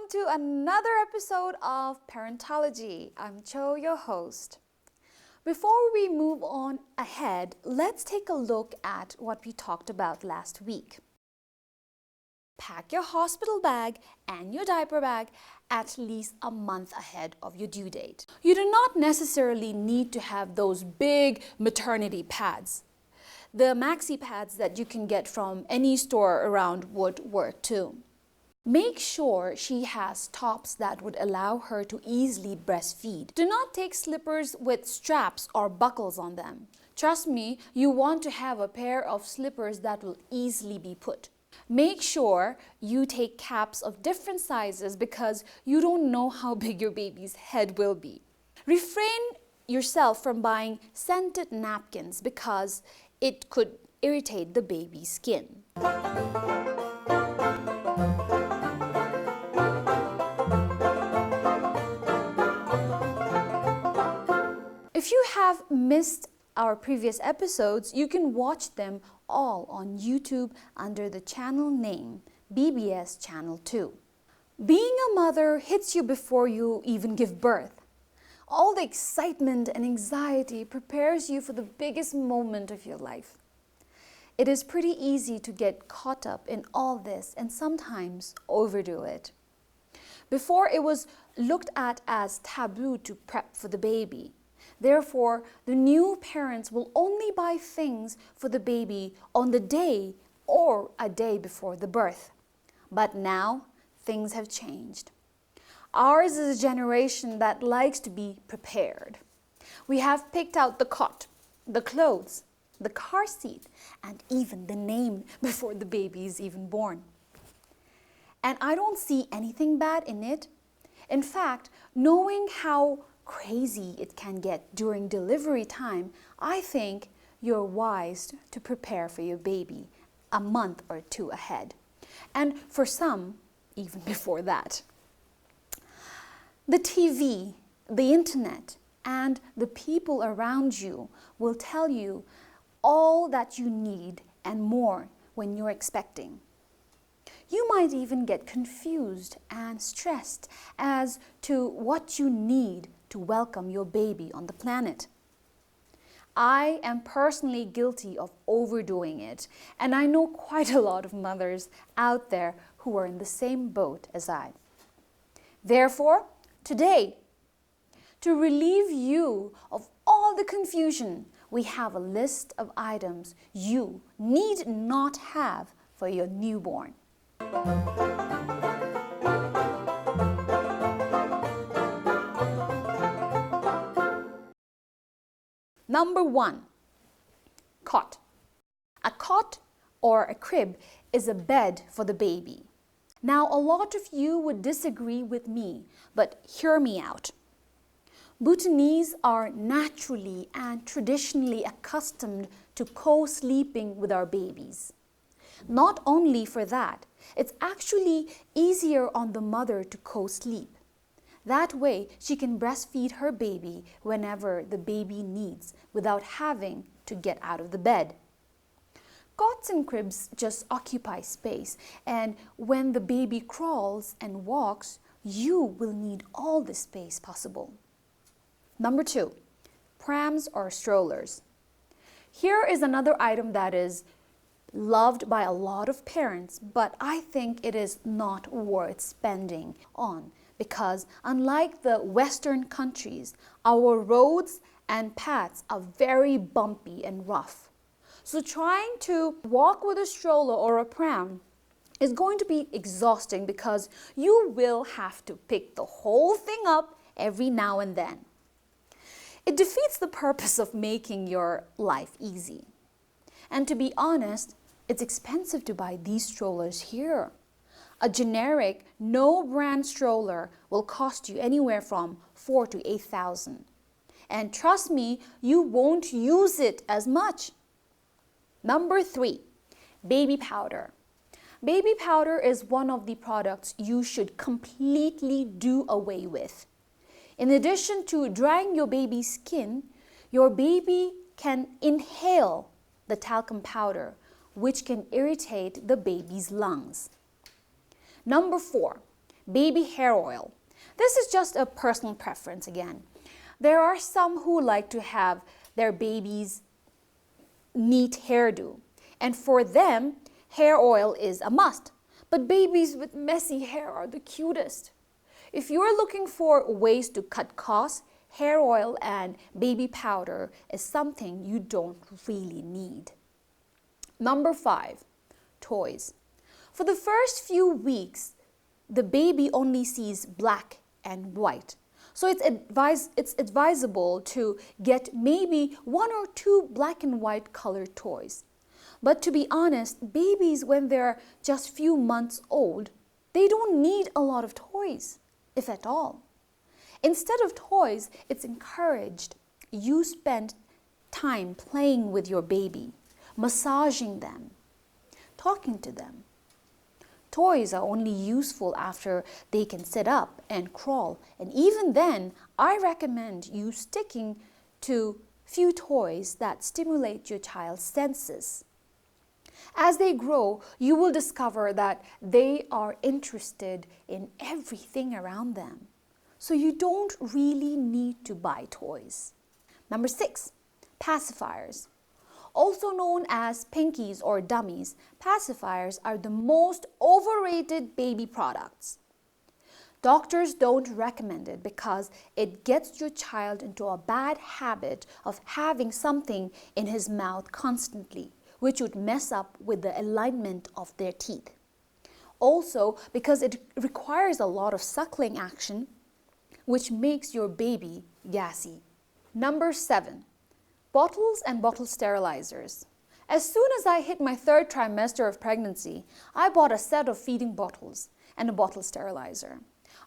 to another episode of Parentology. I'm Cho, your host. Before we move on ahead, let's take a look at what we talked about last week. Pack your hospital bag and your diaper bag at least a month ahead of your due date. You do not necessarily need to have those big maternity pads. The maxi pads that you can get from any store around would work too. Make sure she has tops that would allow her to easily breastfeed. Do not take slippers with straps or buckles on them. Trust me, you want to have a pair of slippers that will easily be put. Make sure you take caps of different sizes because you don't know how big your baby's head will be. Refrain yourself from buying scented napkins because it could irritate the baby's skin. If you have missed our previous episodes, you can watch them all on YouTube under the channel name BBS Channel 2. Being a mother hits you before you even give birth. All the excitement and anxiety prepares you for the biggest moment of your life. It is pretty easy to get caught up in all this and sometimes overdo it. Before, it was looked at as taboo to prep for the baby. Therefore, the new parents will only buy things for the baby on the day or a day before the birth. But now, things have changed. Ours is a generation that likes to be prepared. We have picked out the cot, the clothes, the car seat, and even the name before the baby is even born. And I don't see anything bad in it. In fact, knowing how crazy it can get during delivery time, I think you're wise to prepare for your baby a month or two ahead. And for some, even before that. The TV, the internet, and the people around you will tell you all that you need and more when you're expecting. You might even get confused and stressed as to what you need to welcome your baby on the planet. I am personally guilty of overdoing it, and I know quite a lot of mothers out there who are in the same boat as I. Therefore, today, to relieve you of all the confusion, we have a list of items you need not have for your newborn. Number 1, cot. A cot or a crib is a bed for the baby. Now, a lot of you would disagree with me, but hear me out. Bhutanese are naturally and traditionally accustomed to co-sleeping with our babies. Not only for that, it's actually easier on the mother to co-sleep. That way, she can breastfeed her baby whenever the baby needs without having to get out of the bed. Cots and cribs just occupy space, and when the baby crawls and walks, you will need all the space possible. Number 2, prams or strollers. Here is another item that is loved by a lot of parents, but I think it is not worth spending on because unlike the Western countries, our roads and paths are very bumpy and rough. So trying to walk with a stroller or a pram is going to be exhausting because you will have to pick the whole thing up every now and then. It defeats the purpose of making your life easy. And to be honest, it's expensive to buy these strollers here. A generic, no-brand stroller will cost you anywhere from $4,000 to $8,000. And trust me, you won't use it as much. Number 3, baby powder. Baby powder is one of the products you should completely do away with. In addition to drying your baby's skin, your baby can inhale the talcum powder, which can irritate the baby's lungs. Number 4, baby hair oil. This is just a personal preference again. There are some who like to have their babies neat hairdo, and for them, hair oil is a must. But babies with messy hair are the cutest. If you're looking for ways to cut costs, hair oil and baby powder is something you don't really need. Number 5, toys. For the first few weeks, the baby only sees black and white. So it's advisable to get maybe 1 or 2 black and white colored toys. But to be honest, babies when they're just few months old, they don't need a lot of toys, if at all. Instead of toys, it's encouraged you spend time playing with your baby, massaging them, talking to them. Toys are only useful after they can sit up and crawl, and even then, I recommend you sticking to few toys that stimulate your child's senses. As they grow, you will discover that they are interested in everything around them. So you don't really need to buy toys. Number 6, pacifiers. Also known as pinkies or dummies, pacifiers are the most overrated baby products. Doctors don't recommend it because it gets your child into a bad habit of having something in his mouth constantly, which would mess up with the alignment of their teeth. Also, because it requires a lot of suckling action, which makes your baby gassy. Number 7, bottles and bottle sterilizers. As soon as I hit my 3rd trimester of pregnancy, I bought a set of feeding bottles and a bottle sterilizer.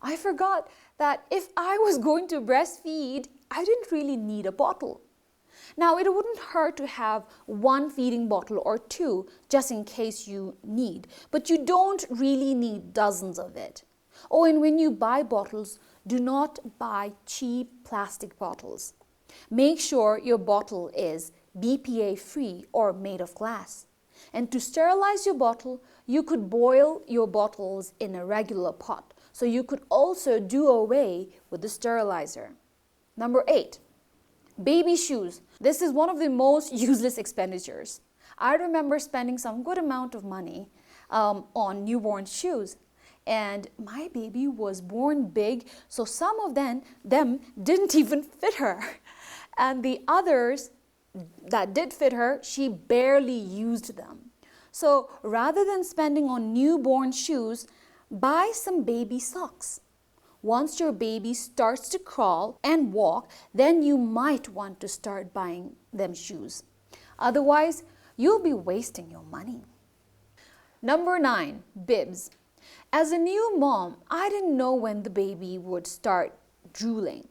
I forgot that if I was going to breastfeed, I didn't really need a bottle. Now, it wouldn't hurt to have 1 feeding bottle or 2 just in case you need, but you don't really need dozens of it. Oh, and when you buy bottles, do not buy cheap plastic bottles. Make sure your bottle is BPA free or made of glass. And to sterilize your bottle, you could boil your bottles in a regular pot. So you could also do away with the sterilizer. Number 8, baby shoes. This is one of the most useless expenditures. I remember spending some good amount of money on newborn shoes. And my baby was born big, so some of them didn't even fit her. And the others that did fit her, she barely used them. So rather than spending on newborn shoes, buy some baby socks. Once your baby starts to crawl and walk, then you might want to start buying them shoes. Otherwise, you'll be wasting your money. Number 9, bibs. As a new mom, I didn't know when the baby would start drooling.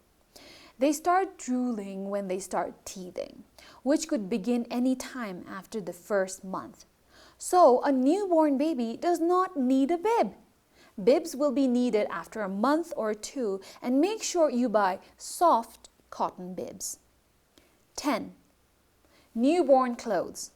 They start drooling when they start teething, which could begin any time after the 1st month. So a newborn baby does not need a bib. Bibs will be needed after a month or 2, and make sure you buy soft cotton bibs. 10. Newborn clothes.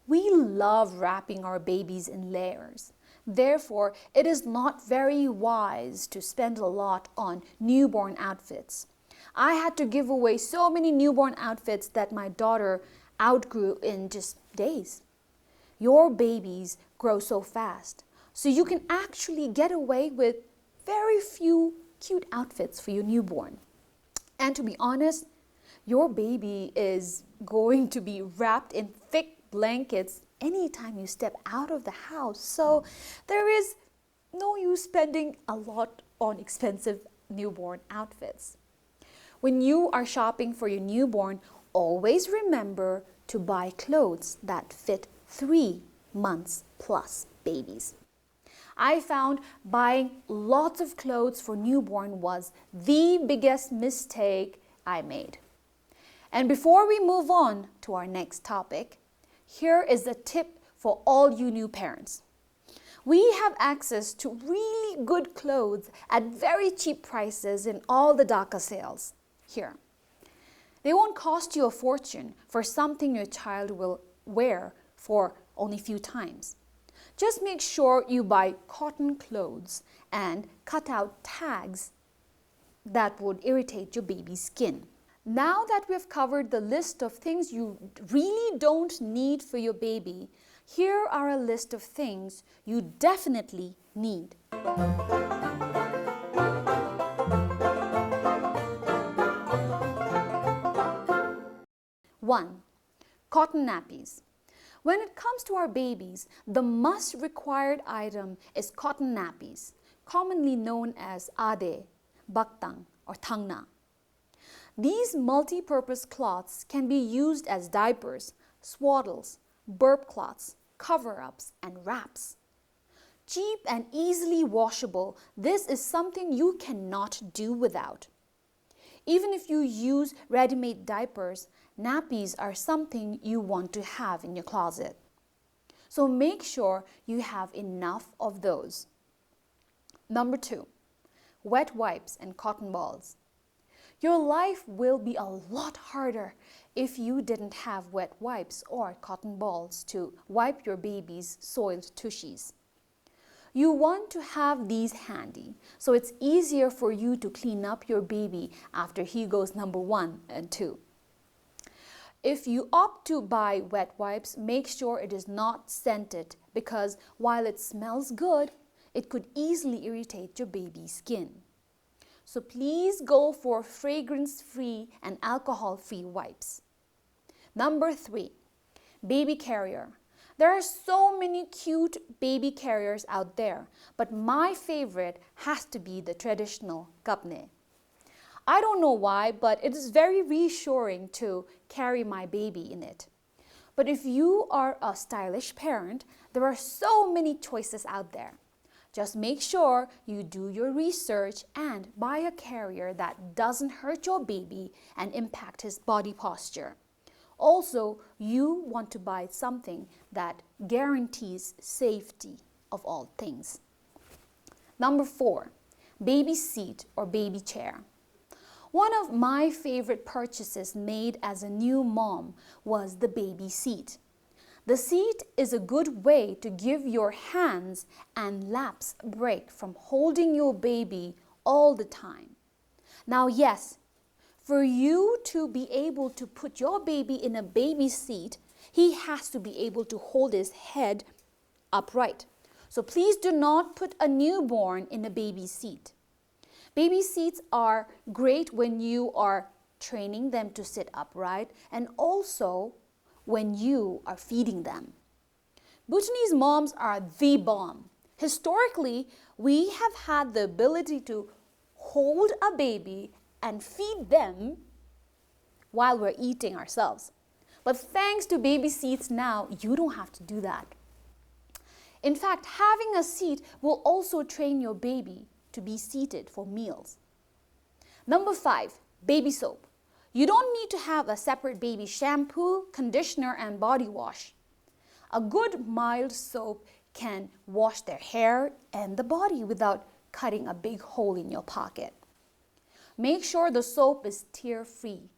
We love wrapping our babies in layers. Therefore, it is not very wise to spend a lot on newborn outfits. I had to give away so many newborn outfits that my daughter outgrew in just days. Your babies grow so fast, so you can actually get away with very few cute outfits for your newborn. And to be honest, your baby is going to be wrapped in thick blankets anytime you step out of the house. So there is no use spending a lot on expensive newborn outfits. When you are shopping for your newborn, always remember to buy clothes that fit 3 months plus babies. I found buying lots of clothes for newborn was the biggest mistake I made. And before we move on to our next topic, here is a tip for all you new parents. We have access to really good clothes at very cheap prices in all the Dhaka sales. Here. They won't cost you a fortune for something your child will wear for only a few times. Just make sure you buy cotton clothes and cut out tags that would irritate your baby's skin. Now that we've covered the list of things you really don't need for your baby, here are a list of things you definitely need. 1. Cotton nappies. When it comes to our babies, the must required item is cotton nappies, commonly known as ade, baktang, or thangna. These multi-purpose cloths can be used as diapers, swaddles, burp cloths, cover-ups, and wraps. Cheap and easily washable, this is something you cannot do without. Even if you use ready-made diapers, nappies are something you want to have in your closet. So make sure you have enough of those. Number 2, wet wipes and cotton balls. Your life will be a lot harder if you didn't have wet wipes or cotton balls to wipe your baby's soiled tushies. You want to have these handy so it's easier for you to clean up your baby after he goes number 1 and 2. If you opt to buy wet wipes, make sure it is not scented because while it smells good, it could easily irritate your baby's skin. So please go for fragrance-free and alcohol-free wipes. Number 3, baby carrier. There are so many cute baby carriers out there, but my favorite has to be the traditional kapne. I don't know why, but it is very reassuring to carry my baby in it. But if you are a stylish parent, there are so many choices out there. Just make sure you do your research and buy a carrier that doesn't hurt your baby and impact his body posture. Also, you want to buy something that guarantees safety of all things. Number 4, baby seat or baby chair. One of my favorite purchases made as a new mom was the baby seat. The seat is a good way to give your hands and laps a break from holding your baby all the time. Now, yes, for you to be able to put your baby in a baby seat, he has to be able to hold his head upright. So please do not put a newborn in a baby seat. Baby seats are great when you are training them to sit upright and also when you are feeding them. Bhutanese moms are the bomb. Historically, we have had the ability to hold a baby and feed them while we're eating ourselves. But thanks to baby seats now, you don't have to do that. In fact, having a seat will also train your baby to be seated for meals. Number 5, baby soap. You don't need to have a separate baby shampoo, conditioner, and body wash. A good mild soap can wash their hair and the body without cutting a big hole in your pocket. Make sure the soap is tear-free.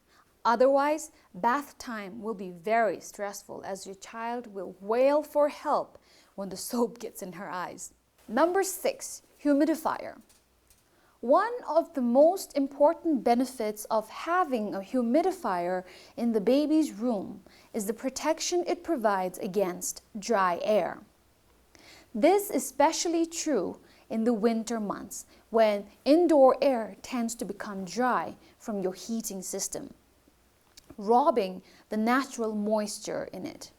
Otherwise, bath time will be very stressful as your child will wail for help when the soap gets in her eyes. Number 6, humidifier. One of the most important benefits of having a humidifier in the baby's room is the protection it provides against dry air. This is especially true in the winter months when indoor air tends to become dry from your heating system, robbing the natural moisture in it.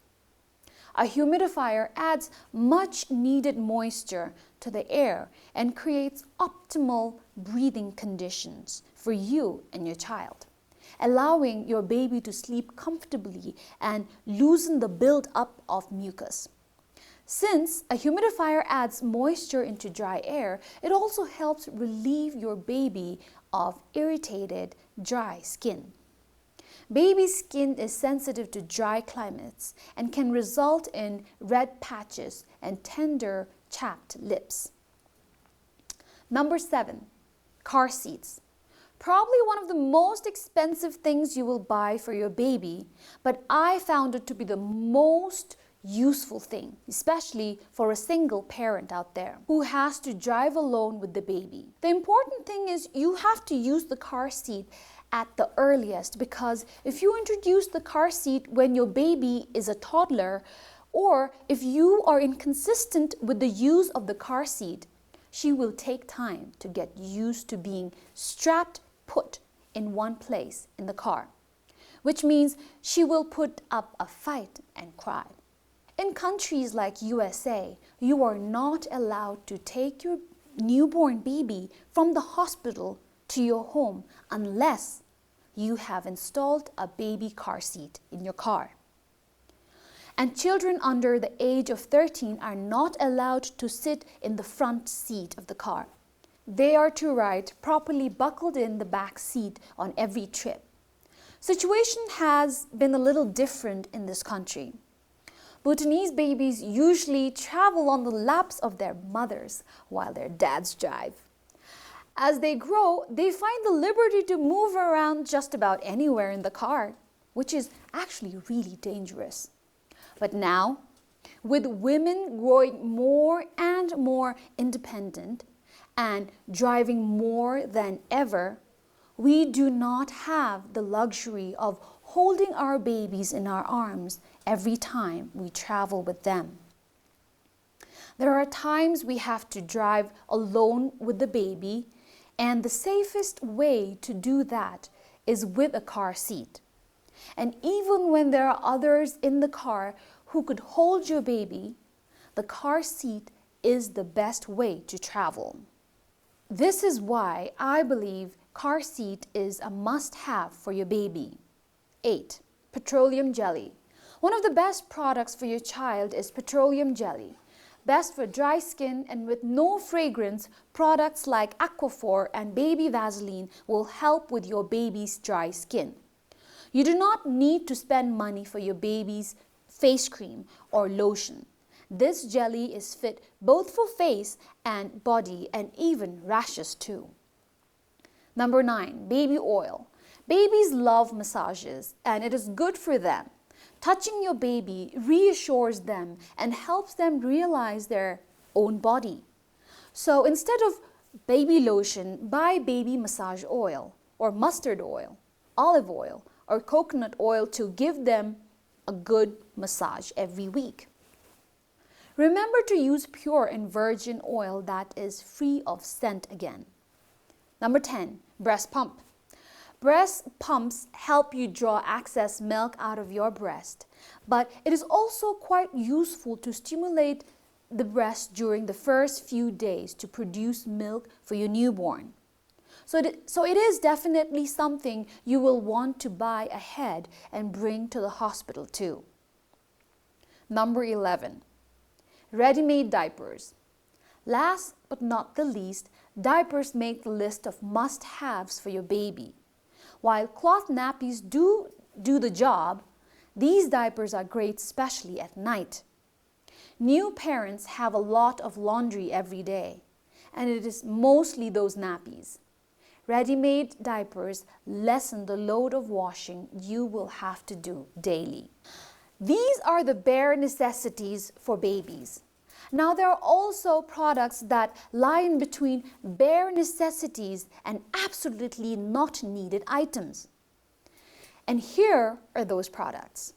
A humidifier adds much needed moisture to the air and creates optimal breathing conditions for you and your child, allowing your baby to sleep comfortably and loosen the build-up of mucus. Since a humidifier adds moisture into dry air, it also helps relieve your baby of irritated, dry skin. Baby skin is sensitive to dry climates and can result in red patches and tender, chapped lips. Number 7, car seats. Probably one of the most expensive things you will buy for your baby, but I found it to be the most useful thing, especially for a single parent out there who has to drive alone with the baby. The important thing is you have to use the car seat at the earliest, because if you introduce the car seat when your baby is a toddler, or if you are inconsistent with the use of the car seat, she will take time to get used to being strapped put in one place in the car, which means she will put up a fight and cry. In countries like USA, you are not allowed to take your newborn baby from the hospital to your home unless you have installed a baby car seat in your car. And children under the age of 13 are not allowed to sit in the front seat of the car. They are to ride properly buckled in the back seat on every trip. Situation has been a little different in this country. Bhutanese babies usually travel on the laps of their mothers while their dads drive. As they grow, they find the liberty to move around just about anywhere in the car, which is actually really dangerous. But now, with women growing more and more independent and driving more than ever, we do not have the luxury of holding our babies in our arms every time we travel with them. There are times we have to drive alone with the baby, and the safest way to do that is with a car seat. And even when there are others in the car who could hold your baby, the car seat is the best way to travel. This is why I believe car seat is a must-have for your baby. 8. Petroleum jelly. One of the best products for your child is petroleum jelly. Best for dry skin and with no fragrance, products like mp4 and baby Vaseline will help with your baby's dry skin. You do not need to spend money for your baby's face cream or lotion. This jelly is fit both for face and body and even rashes too. Number 9, baby oil. Babies love massages and it is good for them. Touching your baby reassures them and helps them realize their own body. So instead of baby lotion, buy baby massage oil or mustard oil, olive oil, or coconut oil to give them a good massage every week. Remember to use pure and virgin oil that is free of scent again. Number 10, breast pump. Breast pumps help you draw excess milk out of your breast, but it is also quite useful to stimulate the breast during the first few days to produce milk for your newborn. So it is definitely something you will want to buy ahead and bring to the hospital too. Number 11, ready-made diapers. Last but not the least, diapers make the list of must-haves for your baby. While cloth nappies do the job, these diapers are great especially at night. New parents have a lot of laundry every day, and it is mostly those nappies. Ready-made diapers lessen the load of washing you will have to do daily. These are the bare necessities for babies. Now there are also products that lie in between bare necessities and absolutely not needed items. And here are those products.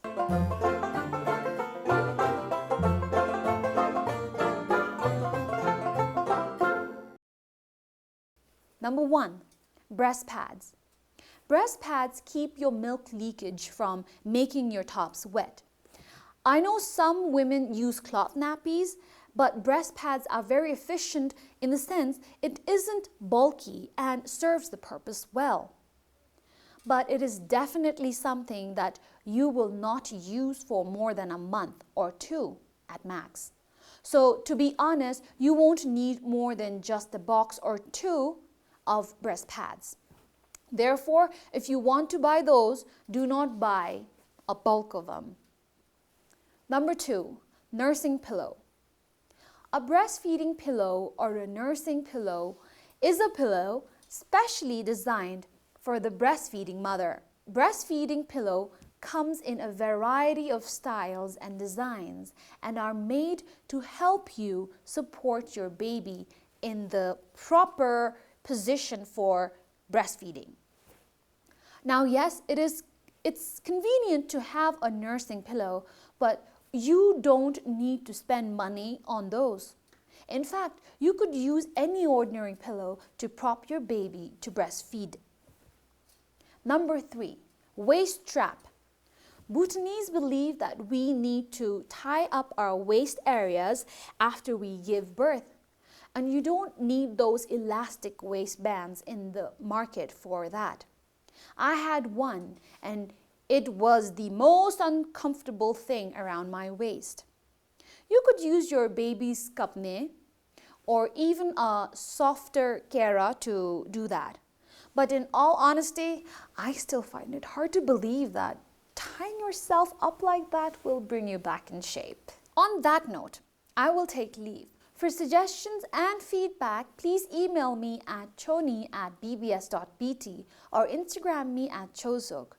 Number 1, breast pads. Breast pads keep your milk leakage from making your tops wet. I know some women use cloth nappies, but breast pads are very efficient in the sense it isn't bulky and serves the purpose well. But it is definitely something that you will not use for more than a month or 2 at max. So to be honest, you won't need more than just a box or 2 of breast pads. Therefore, if you want to buy those, do not buy a bulk of them. Number 2, nursing pillow. A breastfeeding pillow or a nursing pillow is a pillow specially designed for the breastfeeding mother. Breastfeeding pillow comes in a variety of styles and designs and are made to help you support your baby in the proper position for breastfeeding. Now, yes, it's convenient to have a nursing pillow, but you don't need to spend money on those. In fact, you could use any ordinary pillow to prop your baby to breastfeed. Number 3, waist strap. Bhutanese believe that we need to tie up our waist areas after we give birth. And you don't need those elastic waistbands in the market for that. I had one, and it was the most uncomfortable thing around my waist. You could use your baby's kapne or even a softer kera to do that. But in all honesty, I still find it hard to believe that tying yourself up like that will bring you back in shape. On that note, I will take leave. For suggestions and feedback, please email me at choni@bbs.bt or Instagram me at chosuk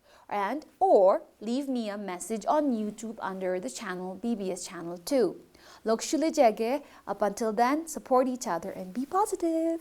or leave me a message on YouTube under the channel BBS Channel 2. Lokshule jage. Up until then, support each other and be positive.